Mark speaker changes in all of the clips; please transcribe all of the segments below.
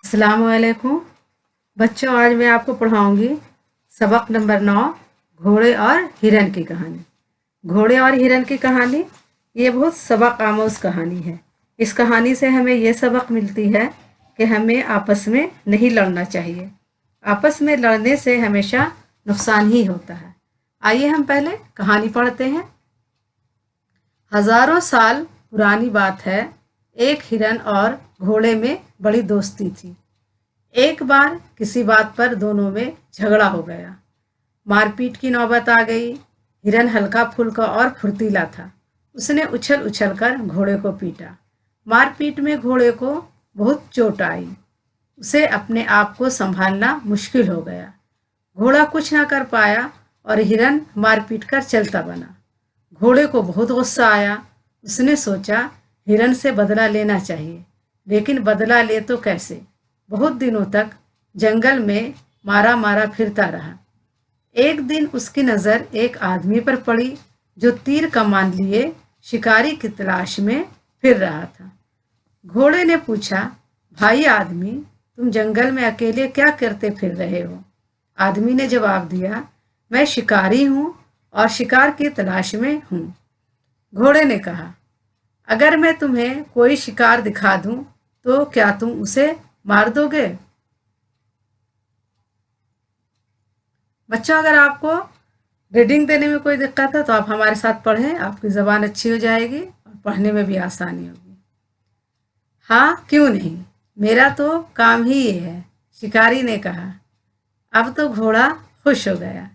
Speaker 1: अस्सलाम वालेकुम बच्चों, आज मैं आपको पढ़ाऊंगी सबक नंबर 9 घोड़े और हिरन की कहानी। घोड़े और हिरन की कहानी ये बहुत सबक आमोज कहानी है। इस कहानी से हमें ये सबक मिलती है कि हमें आपस में नहीं लड़ना चाहिए। आपस में लड़ने से हमेशा नुकसान ही होता है। आइए हम पहले कहानी पढ़ते हैं। हजारों साल पुरानी बात है, एक हिरन और घोड़े में बड़ी दोस्ती थी। एक बार किसी बात पर दोनों में झगड़ा हो गया। मारपीट की नौबत आ गई। हिरन हल्का फुल्का और फुर्तीला था। उसने उछल उछल कर घोड़े को पीटा। मारपीट में घोड़े को बहुत चोट आई। उसे अपने आप को संभालना मुश्किल हो गया। घोड़ा कुछ ना कर पाया और हिरन मारपीट कर चलता बना। घोड़े को बहुत गुस्सा आया। उसने सोचा हिरन से बदला लेना चाहिए, लेकिन बदला ले तो कैसे। बहुत दिनों तक जंगल में मारा मारा फिरता रहा। एक दिन उसकी नज़र एक आदमी पर पड़ी जो तीर कमान लिए शिकारी की तलाश में फिर रहा था। घोड़े ने पूछा, भाई आदमी, तुम जंगल में अकेले क्या करते फिर रहे हो? आदमी ने जवाब दिया, मैं शिकारी हूँ और शिकार की तलाश में हूँ। घोड़े ने कहा, अगर मैं तुम्हें कोई शिकार दिखा दूं तो क्या तुम उसे मार दोगे? बच्चों, अगर आपको रीडिंग देने में कोई दिक्कत है तो आप हमारे साथ पढ़ें, आपकी ज़बान अच्छी हो जाएगी और पढ़ने में भी आसानी होगी। हाँ, क्यों नहीं, मेरा तो काम ही ये है, शिकारी ने कहा। अब तो घोड़ा खुश हो गया।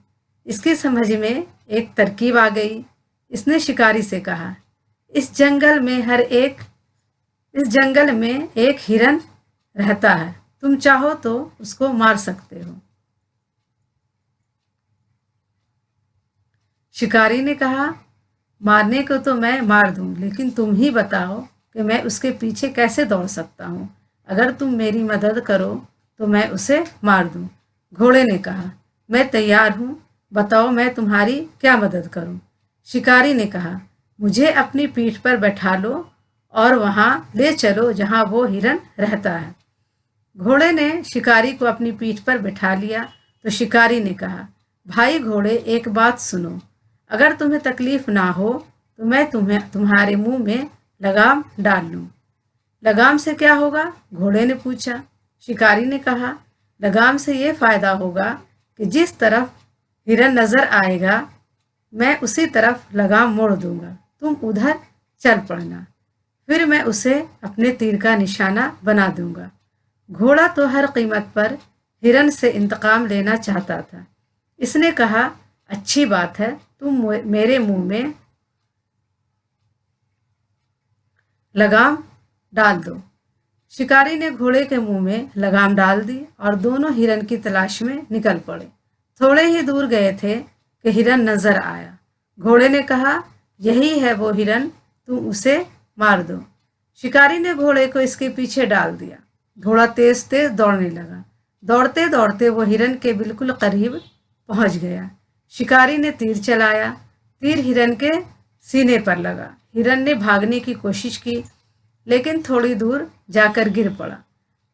Speaker 1: इसकी समझ में एक तरकीब आ गई। इसने शिकारी से कहा, इस जंगल में एक हिरन रहता है, तुम चाहो तो उसको मार सकते हो। शिकारी ने कहा, मारने को तो मैं मार दूं, लेकिन तुम ही बताओ कि मैं उसके पीछे कैसे दौड़ सकता हूँ। अगर तुम मेरी मदद करो तो मैं उसे मार दूं। घोड़े ने कहा, मैं तैयार हूँ, बताओ मैं तुम्हारी क्या मदद करूँ। शिकारी ने कहा, मुझे अपनी पीठ पर बैठा लो और वहाँ ले चलो जहाँ वो हिरन रहता है। घोड़े ने शिकारी को अपनी पीठ पर बैठा लिया तो शिकारी ने कहा, भाई घोड़े, एक बात सुनो, अगर तुम्हें तकलीफ ना हो तो मैं तुम्हारे मुंह में लगाम डाल लूं। लगाम से क्या होगा? घोड़े ने पूछा। शिकारी ने कहा, लगाम से ये फायदा होगा कि जिस तरफ हिरन नजर आएगा मैं उसी तरफ लगाम मोड़ दूंगा, तुम उधर चल पड़ना, फिर मैं उसे अपने तीर का निशाना बना दूंगा। घोड़ा तो हर कीमत पर हिरन से इंतकाम लेना चाहता था। इसने कहा, अच्छी बात है, तुम मेरे मुंह में लगाम डाल दो। शिकारी ने घोड़े के मुंह में लगाम डाल दी और दोनों हिरन की तलाश में निकल पड़े। थोड़े ही दूर गए थे कि हिरन नजर आया। घोड़े ने कहा, यही है वो हिरन, तुम उसे मार दो। शिकारी ने घोड़े को इसके पीछे डाल दिया। घोड़ा तेज तेज दौड़ने लगा। दौड़ते दौड़ते वो हिरन के बिल्कुल करीब पहुंच गया। शिकारी ने तीर चलाया। तीर हिरन के सीने पर लगा। हिरन ने भागने की कोशिश की, लेकिन थोड़ी दूर जाकर गिर पड़ा।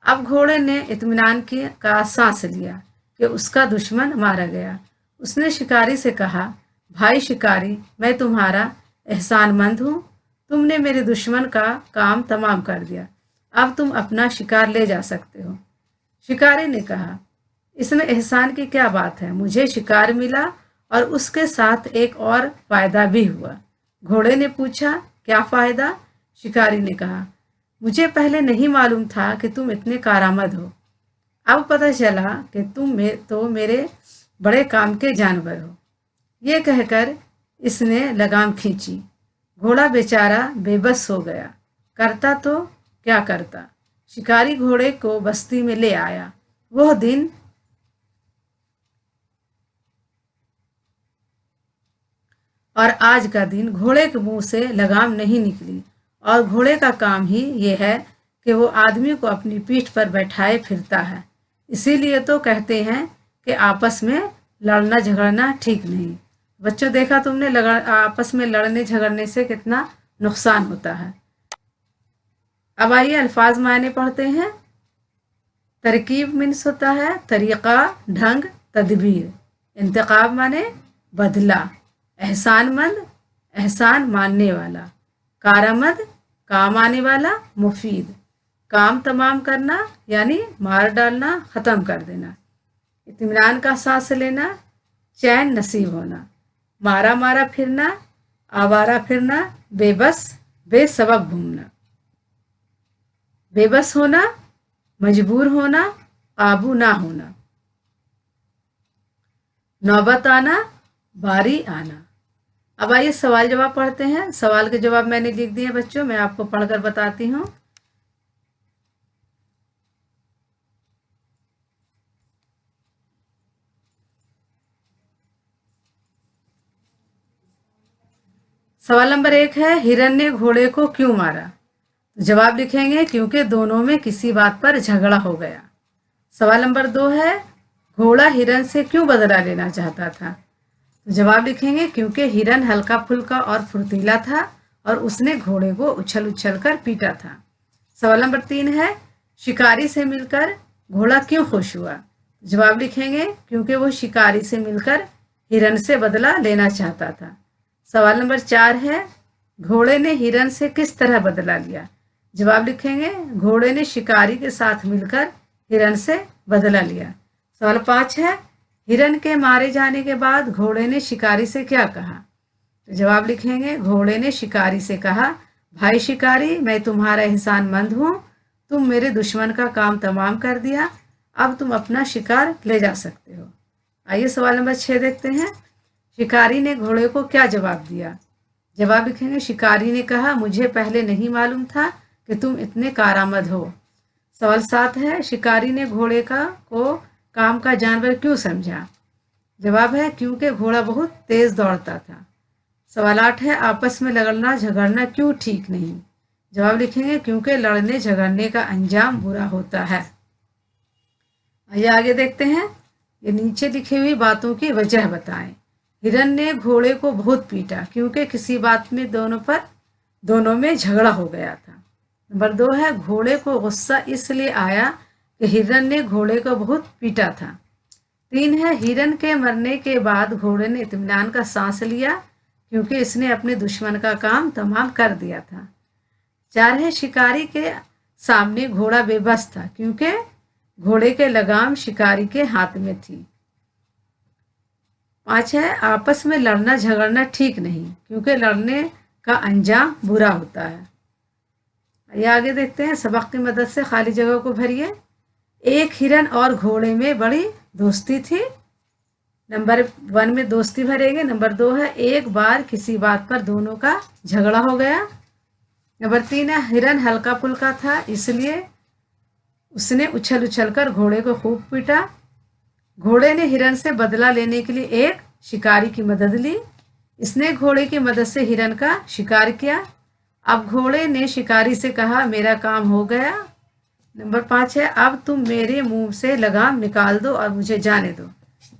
Speaker 1: अब घोड़े ने इत्मीनान का सांस लिया कि उसका दुश्मन मारा गया। उसने शिकारी से कहा, भाई शिकारी, मैं तुम्हारा एहसानमंद हूँ, तुमने मेरे दुश्मन का काम तमाम कर दिया, अब तुम अपना शिकार ले जा सकते हो। शिकारी ने कहा, इसमें एहसान की क्या बात है, मुझे शिकार मिला और उसके साथ एक और फायदा भी हुआ। घोड़े ने पूछा, क्या फायदा? शिकारी ने कहा, मुझे पहले नहीं मालूम था कि तुम इतने कारआमद हो, अब पता चला कि तुम तो मेरे बड़े काम के जानवर हो। ये कहकर इसने लगाम खींची। घोड़ा बेचारा बेबस हो गया। करता तो क्या करता। शिकारी घोड़े को बस्ती में ले आया। वह दिन और आज का दिन घोड़े के मुंह से लगाम नहीं निकली और घोड़े का काम ही ये है कि वो आदमी को अपनी पीठ पर बैठाए फिरता है। इसीलिए तो कहते हैं कि आपस में लड़ना झगड़ना ठीक नहीं। बच्चों देखा तुमने आपस में लड़ने झगड़ने से कितना नुकसान होता है। अब आइए अल्फाज मायने पढ़ते हैं। तरकीब मीन्स होता है तरीक़ा, ढंग, तदबीर। इंतखाब माने बदला। एहसानमंद, एहसान मानने वाला। कारआमद, काम आने वाला, मुफीद। काम तमाम करना यानी मार डालना, ख़त्म कर देना। इत्मीनान का सांस लेना, चैन नसीब होना। मारा मारा फिरना, आवारा फिरना, बेबस, बेसबब घूमना। बेबस होना, मजबूर होना, काबू ना होना। नौबत आना, बारी आना। अब आइए सवाल जवाब पढ़ते हैं। सवाल के जवाब मैंने लिख दिए बच्चों, मैं आपको पढ़कर बताती हूँ। सवाल नंबर 1 है, हिरन ने घोड़े को क्यों मारा? जवाब लिखेंगे क्योंकि दोनों में किसी बात पर झगड़ा हो गया। सवाल नंबर 2 है, घोड़ा हिरन से क्यों बदला लेना चाहता था? जवाब लिखेंगे क्योंकि हिरन हल्का फुल्का और फुर्तीला था और उसने घोड़े को उछल उछल कर पीटा था। सवाल नंबर 3 है, शिकारी से मिलकर घोड़ा क्यों खुश हुआ? जवाब लिखेंगे क्योंकि वो शिकारी से मिलकर हिरन से बदला लेना चाहता था। सवाल नंबर 4 है, घोड़े ने हिरन से किस तरह बदला लिया? जवाब लिखेंगे घोड़े ने शिकारी के साथ मिलकर हिरन से बदला लिया। सवाल 5 है, हिरन के मारे जाने के बाद घोड़े ने शिकारी से क्या कहा? तो जवाब लिखेंगे घोड़े ने शिकारी से कहा, भाई शिकारी, मैं तुम्हारा एहसानमंद हूँ, तुम मेरे दुश्मन का काम तमाम कर दिया, अब तुम अपना शिकार ले जा सकते हो। आइए सवाल नंबर 6 देखते हैं। शिकारी ने घोड़े को क्या जवाब दिया? जवाब लिखेंगे शिकारी ने कहा, मुझे पहले नहीं मालूम था कि तुम इतने कारआमद हो। सवाल 7 है, शिकारी ने घोड़े को काम का जानवर क्यों समझा? जवाब है क्योंकि घोड़ा बहुत तेज दौड़ता था। सवाल 8 है, आपस में लड़ना झगड़ना क्यों ठीक नहीं? जवाब लिखेंगे क्योंकि लड़ने झगड़ने का अंजाम बुरा होता है। आइए आगे देखते हैं। ये नीचे लिखी हुई बातों की वजह बताएं। हिरन ने घोड़े को बहुत पीटा क्योंकि किसी बात में दोनों में झगड़ा हो गया था। नंबर 2 है, घोड़े को गुस्सा इसलिए आया कि हिरन ने घोड़े को बहुत पीटा था। 3 है, हिरन के मरने के बाद घोड़े ने इत्मीनान का सांस लिया क्योंकि इसने अपने दुश्मन का काम तमाम कर दिया था। 4 है, शिकारी के सामने घोड़ा बेबस था क्योंकि घोड़े के लगाम शिकारी के हाथ में थी। 5 है, आपस में लड़ना झगड़ना ठीक नहीं क्योंकि लड़ने का अंजाम बुरा होता है। ये आगे देखते हैं। सबक की मदद से खाली जगह को भरिए। एक हिरन और घोड़े में बड़ी दोस्ती थी। नंबर 1 में दोस्ती भरेंगे। नंबर 2 है, एक बार किसी बात पर दोनों का झगड़ा हो गया। नंबर 3 है, हिरन हल्का फुल्का था इसलिए उसने उछल उछल कर घोड़े को खूब पीटा। घोड़े ने हिरन से बदला लेने के लिए एक शिकारी की मदद ली। इसने घोड़े की मदद से हिरन का शिकार किया। अब घोड़े ने शिकारी से कहा, मेरा काम हो गया। नंबर 5 है, अब तुम मेरे मुंह से लगाम निकाल दो और मुझे जाने दो।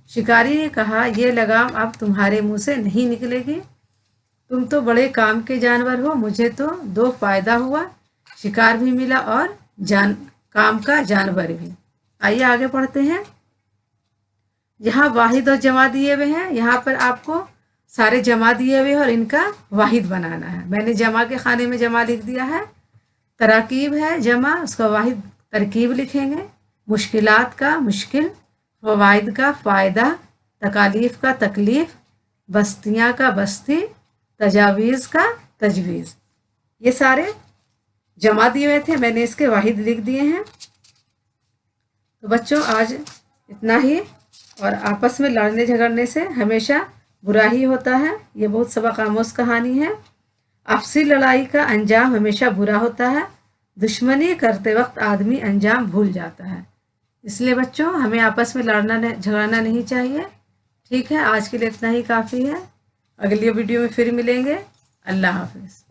Speaker 1: शिकारी ने कहा, ये लगाम अब तुम्हारे मुंह से नहीं निकलेगी, तुम तो बड़े काम के जानवर हो, मुझे तो 2 फायदा हुआ, शिकार भी मिला और काम का जानवर भी। आइए आगे पढ़ते हैं। यहाँ वाहिद और जमा दिए हुए हैं। यहाँ पर आपको सारे जमा दिए हुए और इनका वाहिद बनाना है। मैंने जमा के खाने में जमा लिख दिया है। तराकीब है जमा, उसका वाहिद तरकीब लिखेंगे। मुश्किलात का मुश्किल, फ़वाइद का फ़ायदा, तकालीफ का तकलीफ, बस्तियाँ का बस्ती, तजावीज़ का तजवीज़। ये सारे जमा दिए हुए थे, मैंने इसके वाहिद लिख दिए हैं। तो बच्चों आज इतना ही। और आपस में लड़ने झगड़ने से हमेशा बुरा ही होता है। ये बहुत सबक आमोज़ कहानी है। आपसी लड़ाई का अंजाम हमेशा बुरा होता है। दुश्मनी करते वक्त आदमी अंजाम भूल जाता है। इसलिए बच्चों हमें आपस में लड़ना झगड़ना नहीं चाहिए। ठीक है, आज के लिए इतना ही काफ़ी है। अगली वीडियो में फिर मिलेंगे। अल्लाह हाफिज़।